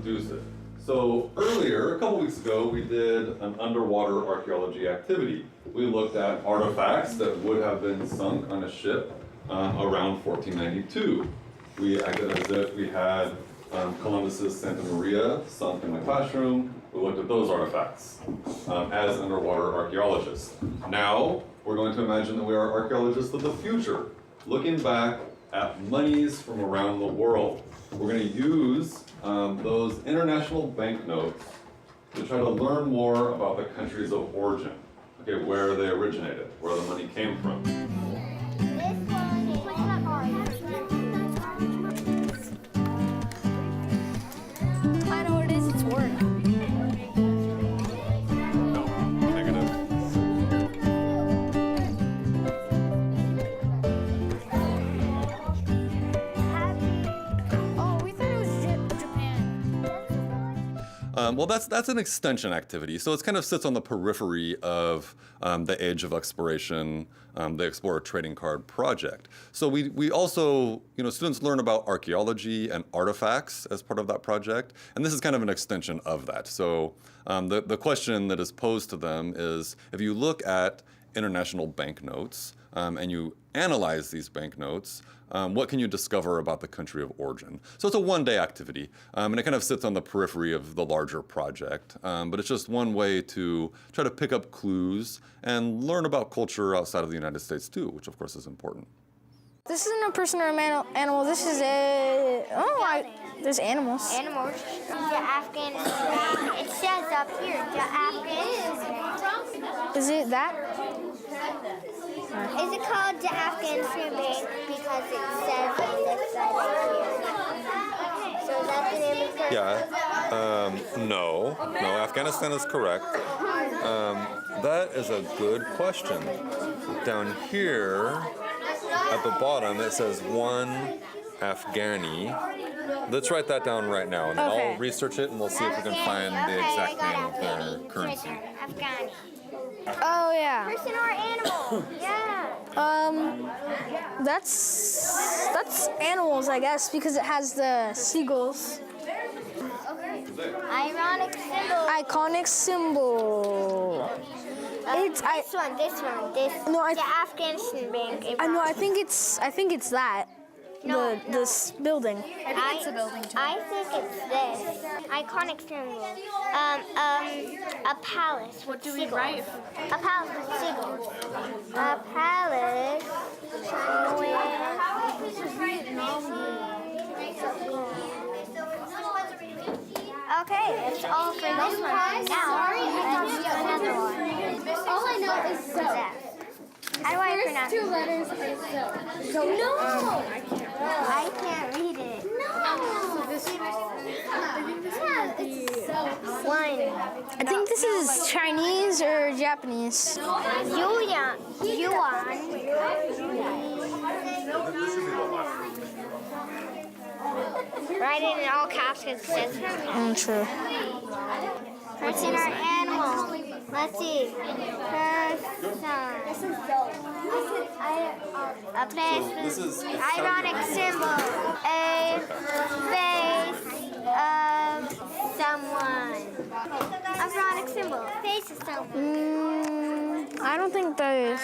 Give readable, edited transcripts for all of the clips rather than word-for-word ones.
reproduce it. So earlier, a couple weeks ago, we did an underwater archaeology activity. We looked at artifacts that would have been sunk on a ship around 1492. We acted as if we had Columbus's Santa Maria sunk in the classroom. We looked at those artifacts as underwater archaeologists. Now, we're going to imagine that we are archaeologists of the future, looking back at monies from around the world. We're going to use those international banknotes to try to learn more about the countries of origin, okay, where they originated, where the money came from. I know what it is, it's work. No, negative. Oh, we thought it was Japan. Well, that's an extension activity. So it kind of sits on the periphery of the Age of Exploration, the Explorer Trading Card project. So we also, students learn about archaeology and artifacts as part of that project, and this is kind of an extension of that. So the question that is posed to them is, if you look at international banknotes and you analyze these banknotes, what can you discover about the country of origin? So it's a one-day activity, and it kind of sits on the periphery of the larger project, but it's just one way to try to pick up clues and learn about culture outside of the United States too, which of course is important. This isn't a person or an animal. This is there's animals. Animals. The Afghan. It says up here, the Afghan. Is it that? Is it called the Afghanistan Bank because it says on this side right here? So is that the name of the Yeah. No, Afghanistan is correct. That is a good question. Down here at the bottom, it says one Afghani. Let's write that down right now, and then Okay. I'll research it, and we'll see if we can find the exact name of their currency. Afghani. Oh yeah. Person or animal? Yeah. That's animals, I guess, because it has the seagulls. Ironic symbol. Iconic symbol. This one. No, I- the Afghanistan Bank. I know. I think it's that. No, This building. I think it's a building too. I think it's this. Iconic symbol. A palace. What do we write? A palace with seagulls. A palace Okay, that's all for this one. Now, let's do another one. All I know is so. How do I First pronounce two it? letters are so. No! I can't read it. No! This it's so. One. I think this is Chinese or Japanese. Yuan. Write it in all caps because it says True. person or animal. Let's see. Person. A place with ironic symbol. A face of someone. Ironic symbol. Face of someone. I don't think that is.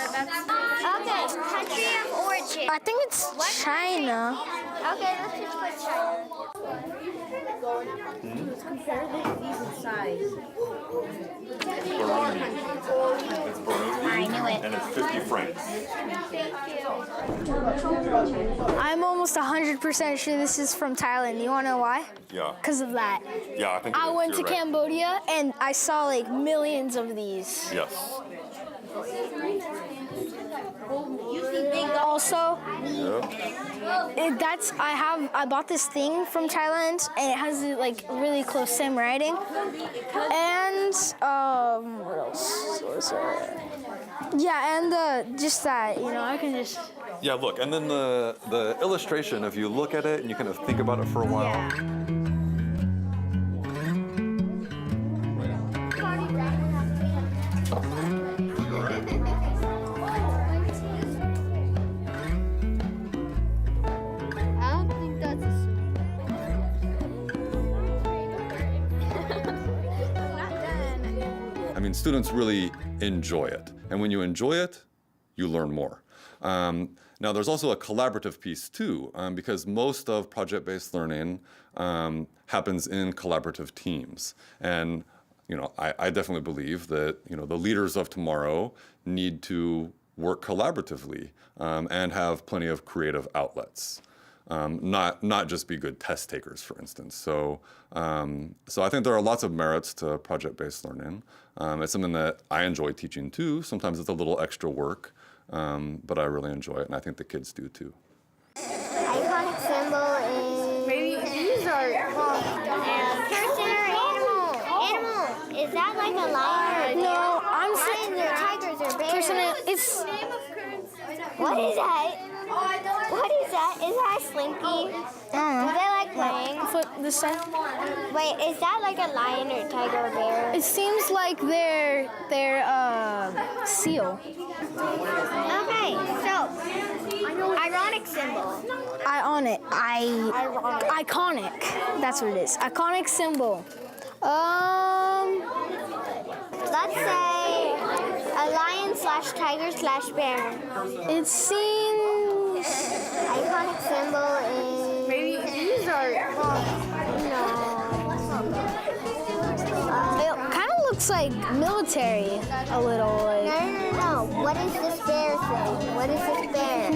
Okay, country of origin. I think it's China. Okay, let's just put China. Compare these in size. It's Burundi, I knew it. and it's 50 francs. I'm almost 100% sure this is from Thailand. You wanna know why? Yeah. Because of that. Yeah, I think I went to you're right. Cambodia and I saw like millions of these. Yes. Also, Yep. I bought this thing from Thailand and it has like really close same writing. And what else was there? Yeah, and just that, I can just. Yeah, look, and then the illustration, if you look at it and you kind of think about it for a while. Yeah. mean, students really enjoy it. And when you enjoy it, you learn more. Now, there's also a collaborative piece too, because most of project-based learning happens in collaborative teams. And I definitely believe that the leaders of tomorrow need to work collaboratively and have plenty of creative outlets. Not just be good test takers, for instance. So I think there are lots of merits to project-based learning. It's something that I enjoy teaching too. Sometimes it's a little extra work, but I really enjoy it, and I think the kids do too. Iconic symbol is Maybe these are. person or animal. Animal. Is that like a lion? No, I'm Lions or tigers or bears. personally, it's What is that? What is that? Is that a slinky? Do they like playing? flip this side. Wait, is that like a lion or tiger or bear? It seems like they're seal. Okay, so ironic symbol. Iconic. That's what it is. Iconic symbol. Let's say a lion/tiger/bear. It seems. Iconic symbol is Maybe these are. It kind of looks like military a little. Like. No. What is this bear thing? What is this bear?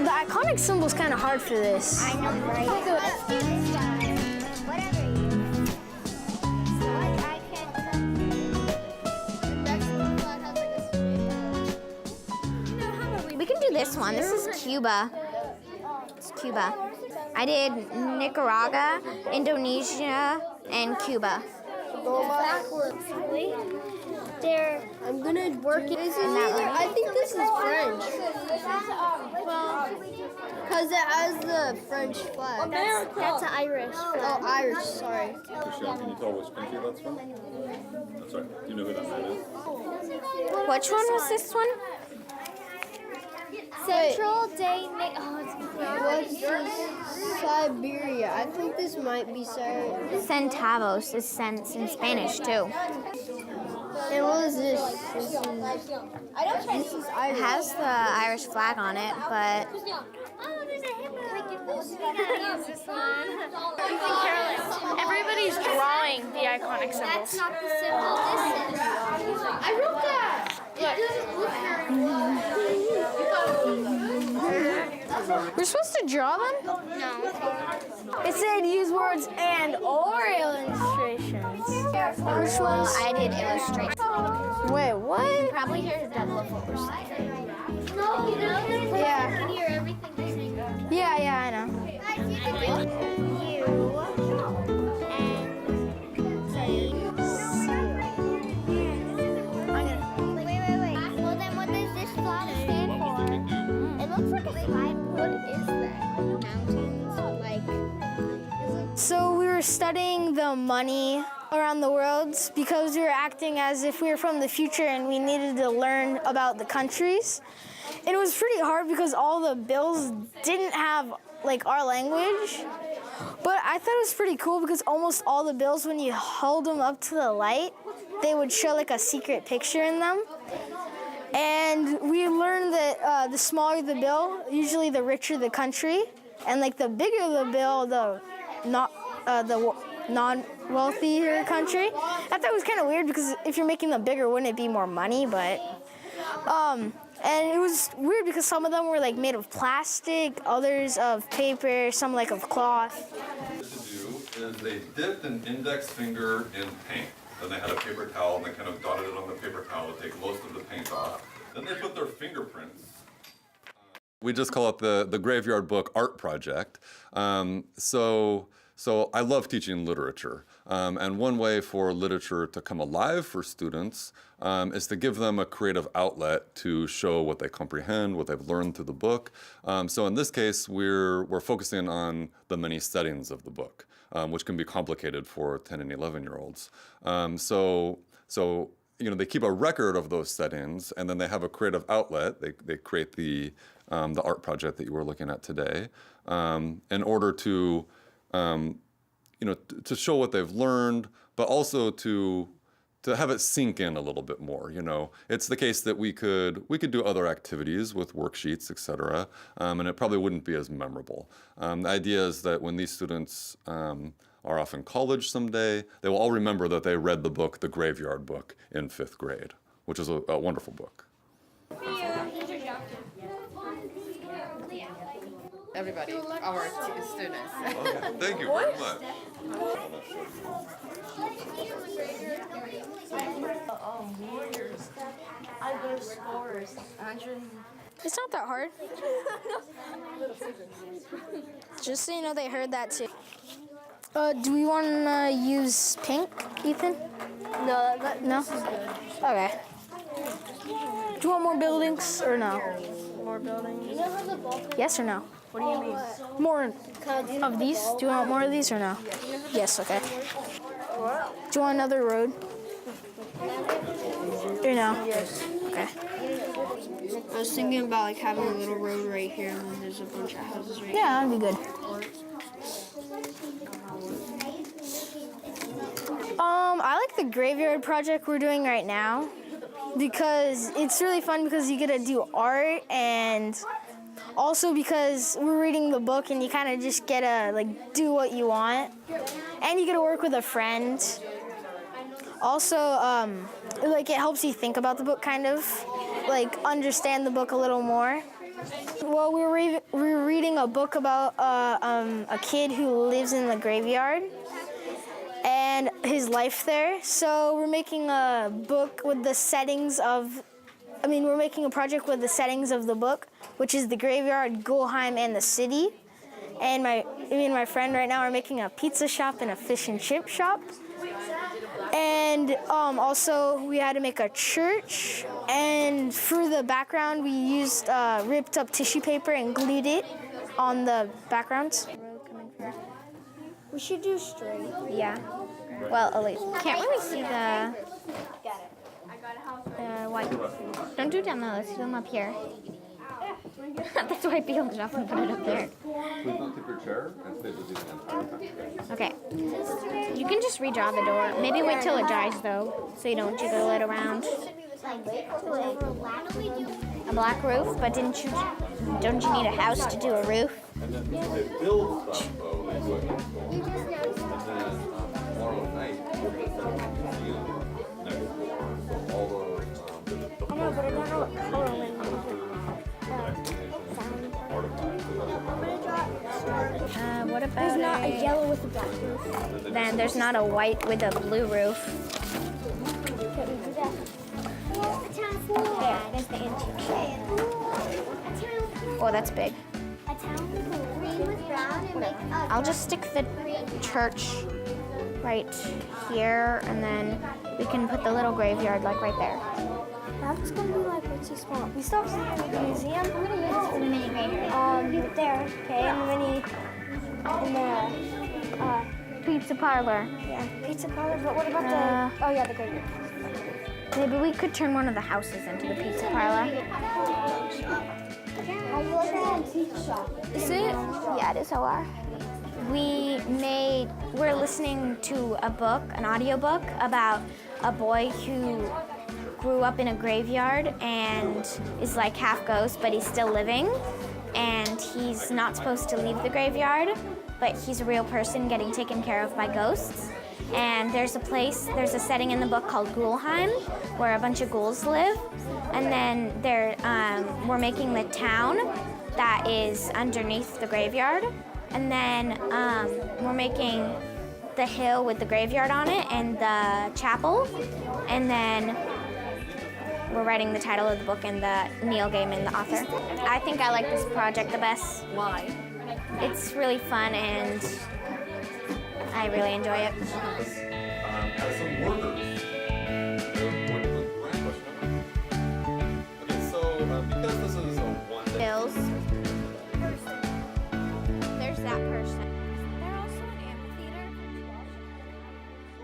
The iconic symbol is kind of hard for this. I know, right? Let's do this guy. Whatever you. What I can. We can do this one. This is Cuba. It's Cuba. I did Nicaragua, Indonesia, and Cuba. Go backwards. They're I'm gonna work it. This is either. I think this is French. Well, because it has the French flag. that's Irish. Oh, Irish. Sorry. Michelle, can you tell which country that's from? That's right. Do you know who that man is? Which one was this one? Central Day. What's this? Siberia. I think this might be Siberia. Centavos is cents in Spanish too. And what is this? This is It Irish. has the Irish flag on it, but Everybody's drawing the iconic symbols. that's not the symbol. This is. I wrote that. We're supposed to draw them? No. It said use words and/or illustrations. Which ones? I did illustration. Wait, what? Probably hear double of what we're saying. Yeah. can hear everything you're saying. Yeah, I know. Wait. Well, then what does this flag stand for? It looks like a flag. What is that? Mountains? So we were studying the money around the world because we were acting as if we were from the future and we needed to learn about the countries. And it was pretty hard because all the bills didn't have like our language. But I thought it was pretty cool because almost all the bills, when you held them up to the light, they would show like a secret picture in them. And we learned that the smaller the bill, usually the richer the country, and like the bigger the bill, the non-wealthier country. I thought it was kind of weird because if you're making them bigger, wouldn't it be more money? But and it was weird because some of them were like made of plastic, others of paper, some like of cloth. What to do is they dipped an index finger in paint. Then they had a paper towel and they kind of dotted it on the paper towel to take most of the paint off. Then they put their fingerprints. We just call it the Graveyard Book Art Project. So I love teaching literature. And one way for literature to come alive for students is to give them a creative outlet to show what they comprehend, what they've learned through the book. So in this case, we're focusing on the many settings of the book, which can be complicated for 10 and 11-year-olds. So they keep a record of those settings, and then they have a creative outlet. They create the art project that you were looking at today in order to to show what they've learned, but also to to have it sink in a little bit more. You know, it's the case that we could do other activities with worksheets, etc., and it probably wouldn't be as memorable. The idea is that when these students are off in college someday, they will all remember that they read the book, The Graveyard Book, in 5th grade, which is a wonderful book. Everybody, our students. Okay, thank you very much. Warriors. I go scores. It's not that hard. Just so you know, they heard that too. Do we want to use pink, Ethan? No, No? Okay. Do you want more buildings or no? More buildings. Yes or no? What do you mean? More of these? Do you want more of these or no? Yes, okay. Do you want another road? Or no? Okay. I was thinking about like having a little road right here, and then there's a bunch of houses right here. Yeah, that'd be good. I like the graveyard project we're doing right now because it's really fun because you get to do art, and also because we're reading the book and you kind of just get to like do what you want, and you get to work with a friend. Also, like it helps you think about the book, kind of like understand the book a little more. Well, we're reading a book about a kid who lives in the graveyard and his life there. So we're making a book with the settings of, we're making a project with the settings of the book, which is the graveyard, Gulheim, and the city. And me and my friend right now are making a pizza shop and a fish and chip shop. And also we had to make a church, and for the background we used ripped up tissue paper and glued it on the backgrounds. We should do straight. Yeah. Well, at least can't really see the white. Don't do it down there. Let's do them up here. That's why I peeled it off and put it up there. Please don't tip your chair and stay busy the entire time. Okay. You can just redraw the door. Maybe wait till it dries though, so you don't jiggle it around. A black roof, but don't you need a house to do a roof? And then they build stuff though, they do it. And then tomorrow night we're going to set up a museum next door. So all the I know, but I don't know what color we're What about There's not a yellow with a black roof. Then there's not a white with a blue roof. There, there's the interior. Oh, that's big. A town green with brown and like I'll just stick the church right here, and then we can put the little graveyard like right there. that's gonna be like way too small. We still have the museum. I'm gonna use this for the mini graveyard. Leave it there. Okay, and the Pizza parlor. Yeah, pizza parlor. But what about the? Oh yeah, the graveyard. Maybe we could turn one of the houses into the pizza parlor. Is it? Yeah, it is OR. We're listening to a book, an audiobook about a boy who grew up in a graveyard and is like half ghost, but he's still living. And he's not supposed to leave the graveyard, but he's a real person getting taken care of by ghosts. And there's a setting in the book called Gulheim, where a bunch of ghouls live. And then we're making the town that is underneath the graveyard. And then we're making the hill with the graveyard on it and the chapel. And then we're writing the title of the book and the Neil Gaiman, the author. I think I like this project the best. Why? It's really fun and I really enjoy it. As some workers. Okay, so because this is a one-day. Bills. There's that person. They're also an amphitheater.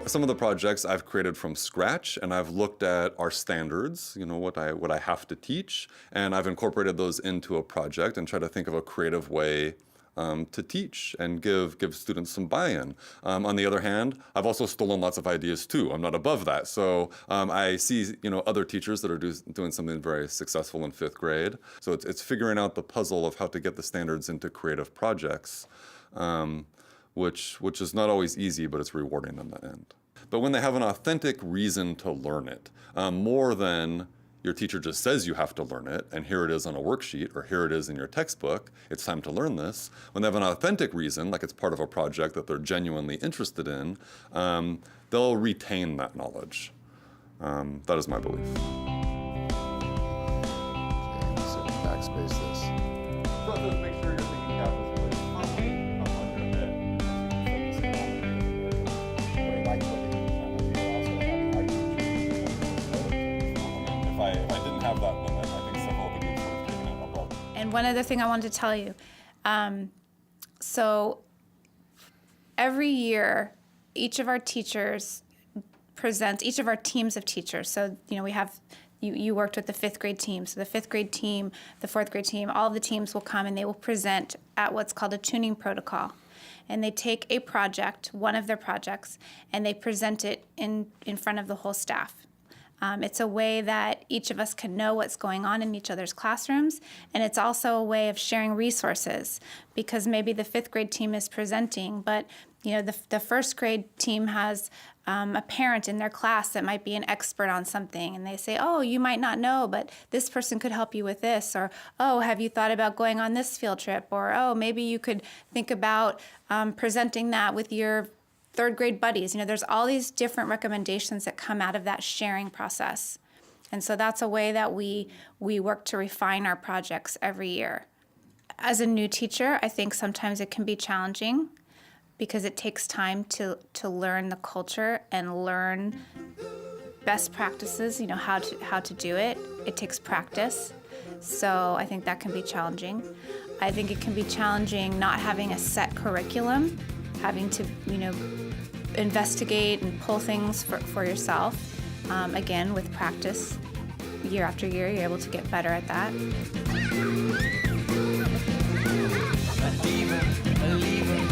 Some of the projects I've created from scratch, and I've looked at our standards, you know, what I have to teach, and I've incorporated those into a project and try to think of a creative way to teach and give students some buy-in. On the other hand, I've also stolen lots of ideas too. I'm not above that. So I see other teachers that are doing something very successful in 5th grade. So it's figuring out the puzzle of how to get the standards into creative projects, which is not always easy, but it's rewarding in the end. But when they have an authentic reason to learn it, more than your teacher just says you have to learn it, and here it is on a worksheet, or here it is in your textbook, it's time to learn this. When they have an authentic reason, like it's part of a project that they're genuinely interested in, they'll retain that knowledge. That is my belief. Okay, so backspace this. So just make sure you're thinking cap is really firmly up on your head. If I didn't have that limit, I think several of the groups would have taken it above. And one other thing I wanted to tell you. So every year, each of our teachers presents, each of our teams of teachers. So, we have, you worked with the 5th grade team. So the 5th grade team, the 4th grade team, all of the teams will come and they will present at what's called a tuning protocol. And they take a project, one of their projects, and they present it in front of the whole staff. It's a way that each of us can know what's going on in each other's classrooms, and it's also a way of sharing resources, because maybe the 5th grade team is presenting, but the 1st grade team has a parent in their class that might be an expert on something, and they say, oh, you might not know, but this person could help you with this, or, oh, have you thought about going on this field trip, or, oh, maybe you could think about presenting that with your 3rd grade buddies. There's all these different recommendations that come out of that sharing process. And so that's a way that we work to refine our projects every year. As a new teacher, I think sometimes it can be challenging because it takes time to learn the culture and learn best practices, how to do it. It takes practice. So I think that can be challenging. I think it can be challenging not having a set curriculum, having to, investigate and pull things for yourself. Again, with practice, year after year, you're able to get better at that. A demon, a lever,